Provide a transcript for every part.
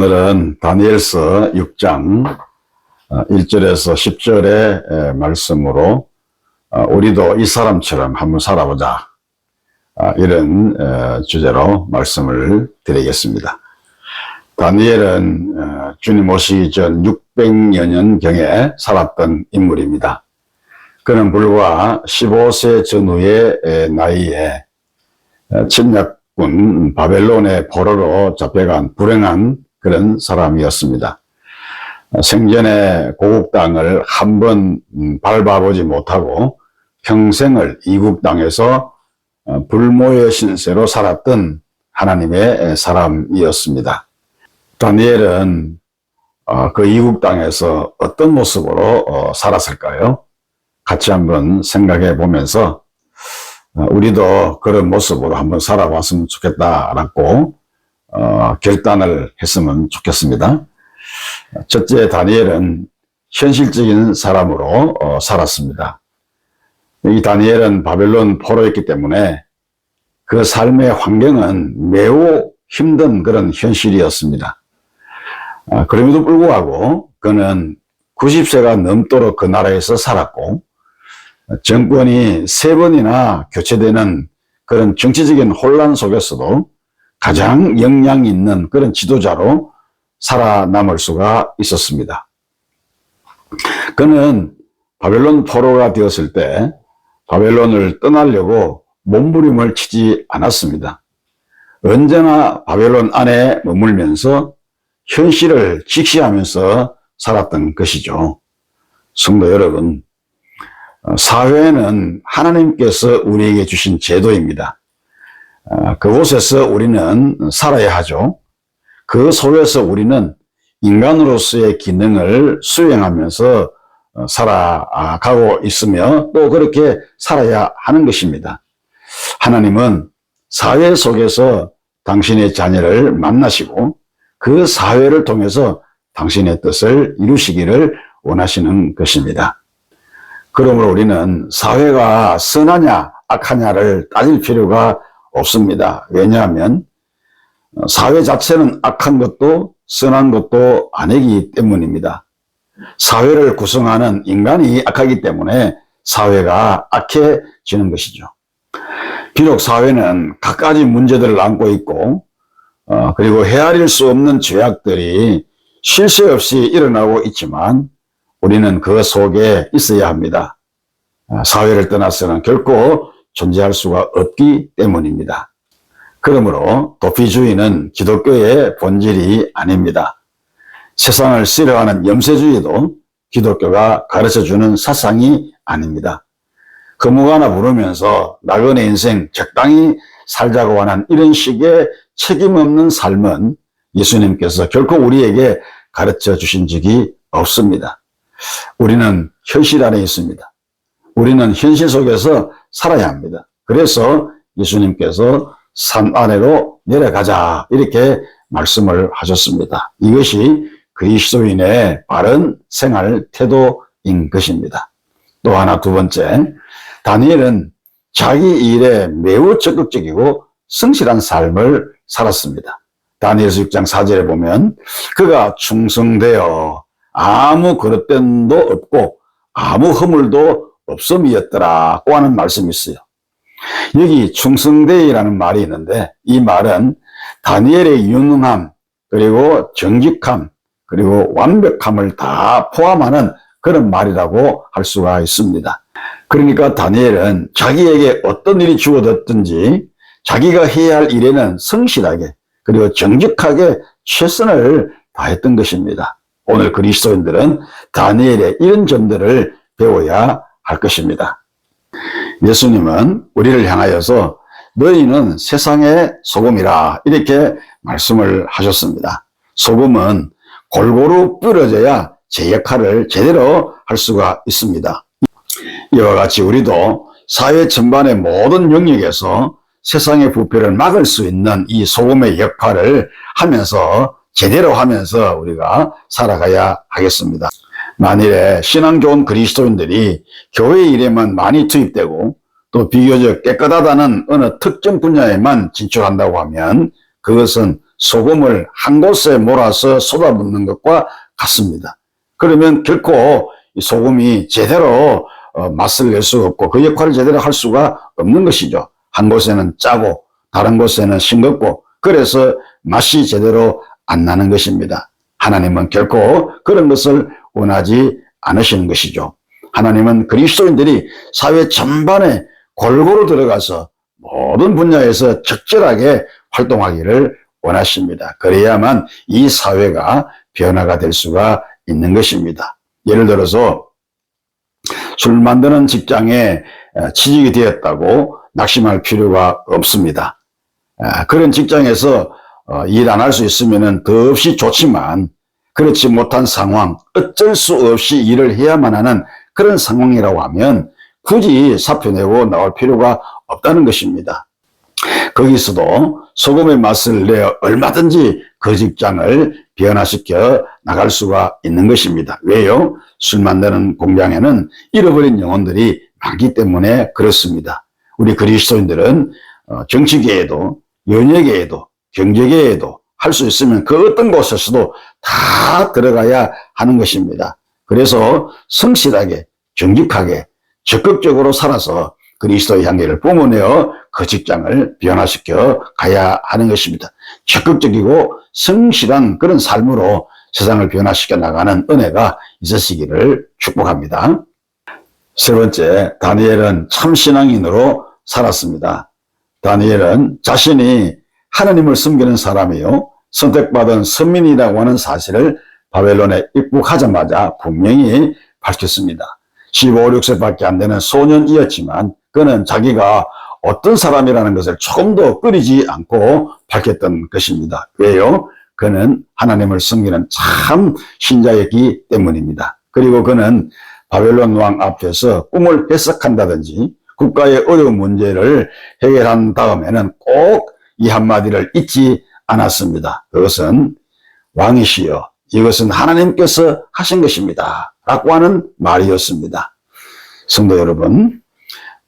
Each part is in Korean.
오늘은 다니엘서 6장 1절에서 10절의 말씀으로 우리도 이 사람처럼 한번 살아보자, 이런 주제로 말씀을 드리겠습니다. 다니엘은 주님 오시기 전 600여 년경에 살았던 인물입니다. 그는 불과 15세 전후의 나이에 침략군 바벨론의 포로로 잡혀간 불행한 그런 사람이었습니다. 생전에 고국 땅을 한 번 밟아보지 못하고 평생을 이국 땅에서 불모의 신세로 살았던 하나님의 사람이었습니다. 다니엘은 그 이국 땅에서 어떤 모습으로 살았을까요? 같이 한번 생각해 보면서 우리도 그런 모습으로 한번 살아봤으면 좋겠다라고 결단을 했으면 좋겠습니다. 첫째, 다니엘은 현실적인 사람으로 살았습니다. 이 다니엘은 바벨론 포로였기 때문에 그 삶의 환경은 매우 힘든 그런 현실이었습니다. 그럼에도 불구하고 그는 90세가 넘도록 그 나라에서 살았고, 정권이 3번이나 교체되는 그런 정치적인 혼란 속에서도 가장 역량 있는 그런 지도자로 살아남을 수가 있었습니다. 그는 바벨론 포로가 되었을 때 바벨론을 떠나려고 몸부림을 치지 않았습니다. 언제나 바벨론 안에 머물면서 현실을 직시하면서 살았던 것이죠. 성도 여러분, 사회는 하나님께서 우리에게 주신 제도입니다. 그곳에서 우리는 살아야 하죠. 그 속에서 우리는 인간으로서의 기능을 수행하면서 살아가고 있으며 또 그렇게 살아야 하는 것입니다. 하나님은 사회 속에서 당신의 자녀를 만나시고 그 사회를 통해서 당신의 뜻을 이루시기를 원하시는 것입니다. 그러므로 우리는 사회가 선하냐 악하냐를 따질 필요가 없습니다. 왜냐하면 사회 자체는 악한 것도 선한 것도 아니기 때문입니다. 사회를 구성하는 인간이 악하기 때문에 사회가 악해지는 것이죠. 비록 사회는 갖가지 문제들을 안고 있고 그리고 헤아릴 수 없는 죄악들이 쉴 새 없이 일어나고 있지만 우리는 그 속에 있어야 합니다. 사회를 떠나서는 결코 존재할 수가 없기 때문입니다. 그러므로 도피주의는 기독교의 본질이 아닙니다. 세상을 싫어하는 염세주의도 기독교가 가르쳐주는 사상이 아닙니다. 거무가나 부르면서 나그네 인생 적당히 살자고 하는 이런 식의 책임 없는 삶은 예수님께서 결코 우리에게 가르쳐 주신 적이 없습니다. 우리는 현실 안에 있습니다. 우리는 현실 속에서 살아야 합니다. 그래서 예수님께서 산 아래로 내려가자, 이렇게 말씀을 하셨습니다. 이것이 그리스도인의 바른 생활 태도인 것입니다. 또 하나, 두 번째, 다니엘은 자기 일에 매우 적극적이고 성실한 삶을 살았습니다. 다니엘서 6장 4절에 보면 그가 충성되어 아무 거릇됨도 없고 아무 허물도 없음이었더라고 하는 말씀이 있어요. 여기 충성되이라는 말이 있는데 이 말은 다니엘의 유능함, 그리고 정직함, 그리고 완벽함을 다 포함하는 그런 말이라고 할 수가 있습니다. 그러니까 다니엘은 자기에게 어떤 일이 주어졌든지 자기가 해야 할 일에는 성실하게 그리고 정직하게 최선을 다했던 것입니다. 오늘 그리스도인들은 다니엘의 이런 점들을 배워야 할 것입니다. 예수님은 우리를 향하여서 너희는 세상의 소금이라, 이렇게 말씀을 하셨습니다. 소금은 골고루 뿌려져야 제 역할을 제대로 할 수가 있습니다. 이와 같이 우리도 사회 전반의 모든 영역에서 세상의 부패를 막을 수 있는 이 소금의 역할을 하면서 제대로 하면서 우리가 살아가야 하겠습니다. 만일에 신앙 좋은 그리스도인들이 교회 일에만 많이 투입되고 또 비교적 깨끗하다는 어느 특정 분야에만 진출한다고 하면 그것은 소금을 한 곳에 몰아서 쏟아붓는 것과 같습니다. 그러면 결코 이 소금이 제대로 맛을 낼 수 없고 그 역할을 제대로 할 수가 없는 것이죠. 한 곳에는 짜고 다른 곳에는 싱겁고 그래서 맛이 제대로 안 나는 것입니다. 하나님은 결코 그런 것을 원하지 않으시는 것이죠. 하나님은 그리스도인들이 사회 전반에 골고루 들어가서 모든 분야에서 적절하게 활동하기를 원하십니다. 그래야만 이 사회가 변화가 될 수가 있는 것입니다. 예를 들어서 술 만드는 직장에 취직이 되었다고 낙심할 필요가 없습니다. 그런 직장에서 일 안 할 수 있으면 더없이 좋지만 그렇지 못한 상황, 어쩔 수 없이 일을 해야만 하는 그런 상황이라고 하면 굳이 사표 내고 나올 필요가 없다는 것입니다. 거기서도 소금의 맛을 내어 얼마든지 그 직장을 변화시켜 나갈 수가 있는 것입니다. 왜요? 술 만드는 공장에는 잃어버린 영혼들이 많기 때문에 그렇습니다. 우리 그리스도인들은 정치계에도 연예계에도 경제계에도 할 수 있으면 그 어떤 곳에서도 다 들어가야 하는 것입니다. 그래서 성실하게 정직하게 적극적으로 살아서 그리스도의 향기를 뿜어내어 그 직장을 변화시켜 가야 하는 것입니다. 적극적이고 성실한 그런 삶으로 세상을 변화시켜 나가는 은혜가 있으시기를 축복합니다. 세 번째, 다니엘은 참 신앙인으로 살았습니다. 다니엘은 자신이 하나님을 섬기는 사람이요 선택받은 선민이라고 하는 사실을 바벨론에 입국하자마자 분명히 밝혔습니다. 15, 16세밖에 안 되는 소년이었지만 그는 자기가 어떤 사람이라는 것을 조금도 꺼리지 않고 밝혔던 것입니다. 왜요? 그는 하나님을 섬기는 참 신자였기 때문입니다. 그리고 그는 바벨론 왕 앞에서 꿈을 해석한다든지 국가의 어려운 문제를 해결한 다음에는 꼭 이 한마디를 잊지 않았습니다. 그것은 왕이시여 이것은 하나님께서 하신 것입니다 라고 하는 말이었습니다. 성도 여러분,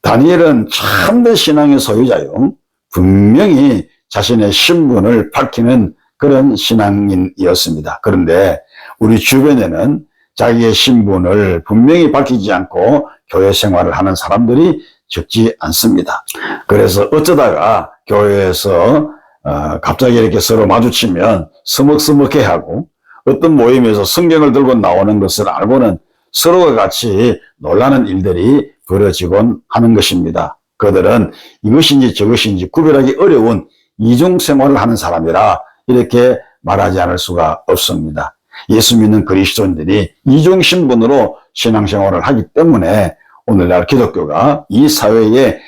다니엘은 참된 신앙의 소유자요 분명히 자신의 신분을 밝히는 그런 신앙인이었습니다. 그런데 우리 주변에는 자기의 신분을 분명히 밝히지 않고 교회 생활을 하는 사람들이 적지 않습니다. 그래서 어쩌다가 교회에서 갑자기 이렇게 서로 마주치면 서먹서먹해하고 어떤 모임에서 성경을 들고 나오는 것을 알고는 서로가 같이 놀라는 일들이 벌어지곤 하는 것입니다. 그들은 이것인지 저것인지 구별하기 어려운 이중 생활을 하는 사람이라 이렇게 말하지 않을 수가 없습니다. 예수 믿는 그리스도인들이 이중 신분으로 신앙생활을 하기 때문에 오늘날 기독교가 이 사회에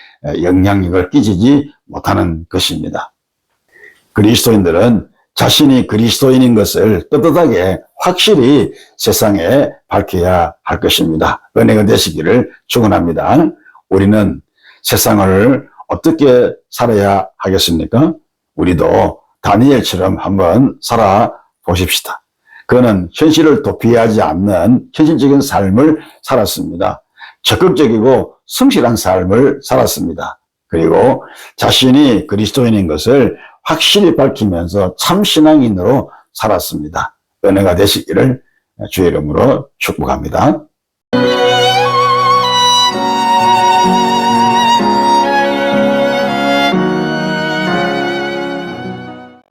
영향력을 끼치지 못하는 것입니다. 그리스도인들은 자신이 그리스도인인 것을 떳떳하게 확실히 세상에 밝혀야 할 것입니다. 은혜가 되시기를 축원합니다. 우리는 세상을 어떻게 살아야 하겠습니까? 우리도 다니엘처럼 한번 살아보십시다. 그는 현실을 도피하지 않는 현실적인 삶을 살았습니다. 적극적이고 성실한 삶을 살았습니다. 그리고 자신이 그리스도인인 것을 확실히 밝히면서 참 신앙인으로 살았습니다. 은혜가 되시기를 주의 이름으로 축복합니다.